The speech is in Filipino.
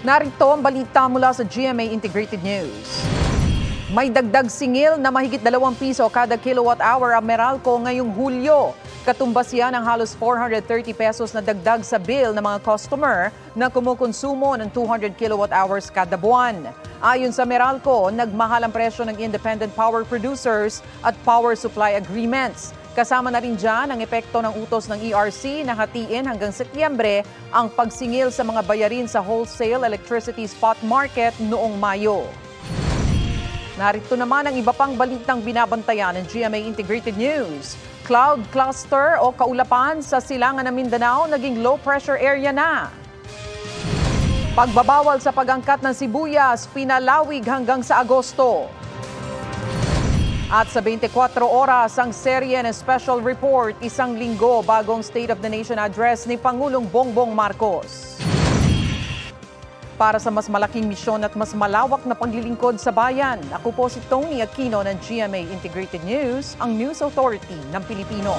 Narito ang balita mula sa GMA Integrated News. May dagdag singil na mahigit 2 piso kada kilowatt-hour ang Meralco ngayong Hulyo. Katumbas yan ang halos 430 pesos na dagdag sa bill ng mga customer na kumukonsumo ng 200 kilowatt-hours kada buwan. Ayon sa Meralco, nagmahal ang presyo ng independent power producers at power supply agreements. Kasama na rin dyan ang epekto ng utos ng ERC na hatiin hanggang Setyembre ang pagsingil sa mga bayarin sa wholesale electricity spot market noong Mayo. Narito naman ang iba pang balitang binabantayan ng GMA Integrated News. Cloud cluster o kaulapan sa silangan ng Mindanao naging low pressure area na. Pagbabawal sa pag-angkat ng sibuyas, pinalawig hanggang sa Agosto. At sa 24 oras, ang serye ng special report, 1 linggo bagong State of the Nation address ni Pangulong Bongbong Marcos. Para sa mas malaking misyon at mas malawak na paglilingkod sa bayan, ako po si Tony Aquino ng GMA Integrated News, ang News Authority ng Pilipino.